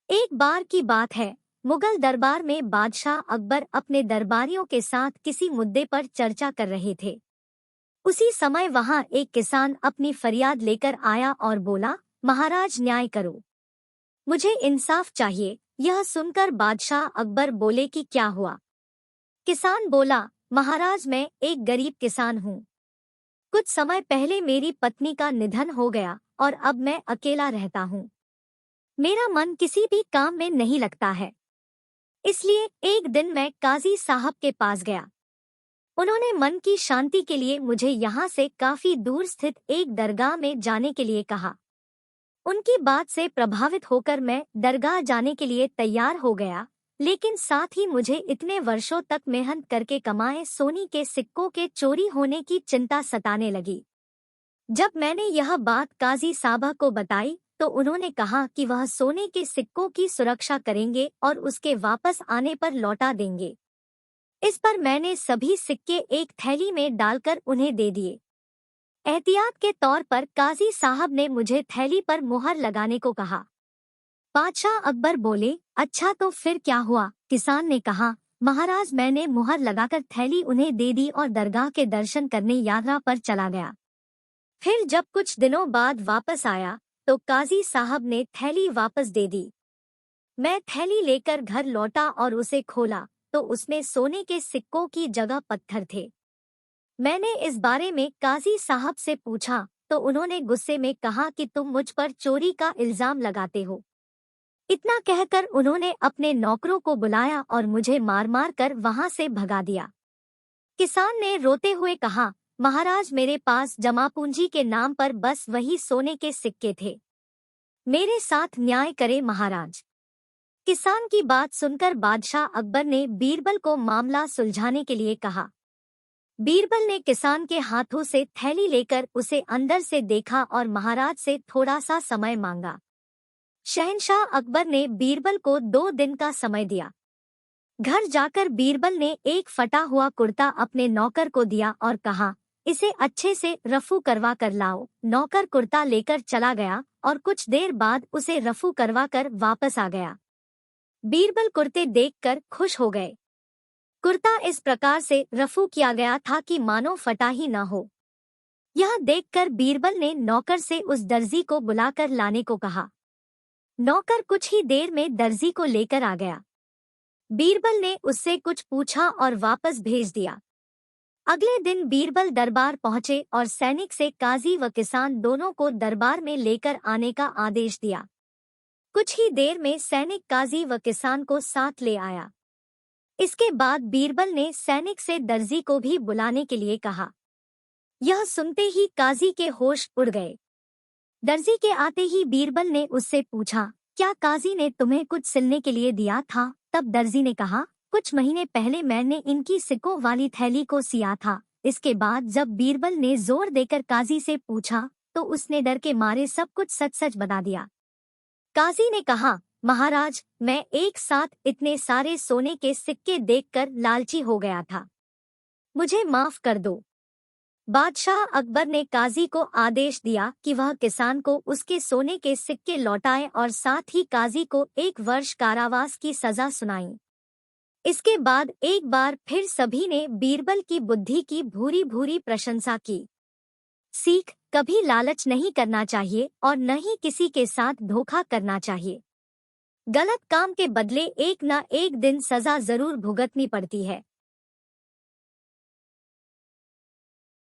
एक बार की बात है, मुगल दरबार में बादशाह अकबर अपने दरबारियों के साथ किसी मुद्दे पर चर्चा कर रहे थे। उसी समय वहां एक किसान अपनी फरियाद लेकर आया और बोला, महाराज न्याय करो, मुझे इंसाफ चाहिए। यह सुनकर बादशाह अकबर बोले कि क्या हुआ? किसान बोला, महाराज मैं एक गरीब किसान हूँ। कुछ समय पहले मेरी पत्नी का निधन हो गया और अब मैं अकेला रहता हूँ। मेरा मन किसी भी काम में नहीं लगता है। इसलिए एक दिन मैं काजी साहब के पास गया। उन्होंने मन की शांति के लिए मुझे यहाँ से काफी दूर स्थित एक दरगाह में जाने के लिए कहा। उनकी बात से प्रभावित होकर मैं दरगाह जाने के लिए तैयार हो गया, लेकिन साथ ही मुझे इतने वर्षों तक मेहनत करके कमाए सोने के सिक्कों के चोरी होने की चिंता सताने लगी। जब मैंने यह बात काजी साहबा को बताई तो उन्होंने कहा कि वह सोने के सिक्कों की सुरक्षा करेंगे और उसके वापस आने पर लौटा देंगे। इस पर मैंने सभी सिक्के एक थैली में डालकर उन्हें दे दिए। एहतियात के तौर पर काजी साहब ने मुझे थैली पर मुहर लगाने को कहा। बादशाह अकबर बोले, अच्छा तो फिर क्या हुआ? किसान ने कहा, महाराज मैंने मुहर लगाकर थैली उन्हें दे दी और दरगाह के दर्शन करने यात्रा पर चला गया। फिर जब कुछ दिनों बाद वापस आया तो काजी साहब ने थैली वापस दे दी। मैं थैली लेकर घर लौटा और उसे खोला तो उसमें सोने के सिक्कों की जगह पत्थर थे। मैंने इस बारे में काजी साहब से पूछा तो उन्होंने गुस्से में कहा कि तुम मुझ पर चोरी का इल्जाम लगाते हो। इतना कहकर उन्होंने अपने नौकरों को बुलाया और मुझे मार मार कर वहां से भगा दिया। किसान ने रोते हुए कहा, महाराज मेरे पास जमा पूंजी के नाम पर बस वही सोने के सिक्के थे। मेरे साथ न्याय करे महाराज। किसान की बात सुनकर बादशाह अकबर ने बीरबल को मामला सुलझाने के लिए कहा। बीरबल ने किसान के हाथों से थैली लेकर उसे अंदर से देखा और महाराज से थोड़ा सा समय मांगा। शहंशाह अकबर ने बीरबल को 2 दिन का समय दिया। घर जाकर बीरबल ने एक फटा हुआ कुर्ता अपने नौकर को दिया और कहा, इसे अच्छे से रफू करवा कर लाओ। नौकर कुर्ता लेकर चला गया और कुछ देर बाद उसे रफू करवा कर वापस आ गया। बीरबल कुर्ते देखकर खुश हो गए। कुर्ता इस प्रकार से रफू किया गया था कि मानो फटा ही न हो। यह देखकर बीरबल ने नौकर से उस दर्जी को बुलाकर लाने को कहा। नौकर कुछ ही देर में दर्जी को लेकर आ गया। बीरबल ने उससे कुछ पूछा और वापस भेज दिया। अगले दिन बीरबल दरबार पहुंचे और सैनिक से काजी व किसान दोनों को दरबार में लेकर आने का आदेश दिया। कुछ ही देर में सैनिक काजी व किसान को साथ ले आया। इसके बाद बीरबल ने सैनिक से दर्जी को भी बुलाने के लिए कहा। यह सुनते ही काजी के होश उड़ गए। दर्जी के आते ही बीरबल ने उससे पूछा, क्या काजी ने तुम्हें कुछ सिलने के लिए दिया था? तब दर्जी ने कहा, कुछ महीने पहले मैंने इनकी सिक्कों वाली थैली को सिया था। इसके बाद जब बीरबल ने जोर देकर काजी से पूछा तो उसने डर के मारे सब कुछ सच सच बता दिया। काजी ने कहा, महाराज मैं एक साथ इतने सारे सोने के सिक्के देखकर लालची हो गया था, मुझे माफ कर दो। बादशाह अकबर ने काजी को आदेश दिया कि वह किसान को उसके सोने के सिक्के लौटाए और साथ ही काजी को 1 वर्ष कारावास की सजा सुनाई। इसके बाद एक बार फिर सभी ने बीरबल की बुद्धि की भूरी भूरी प्रशंसा की। सीख, कभी लालच नहीं करना चाहिए और न ही किसी के साथ धोखा करना चाहिए। गलत काम के बदले एक न एक दिन सजा जरूर भुगतनी पड़ती है।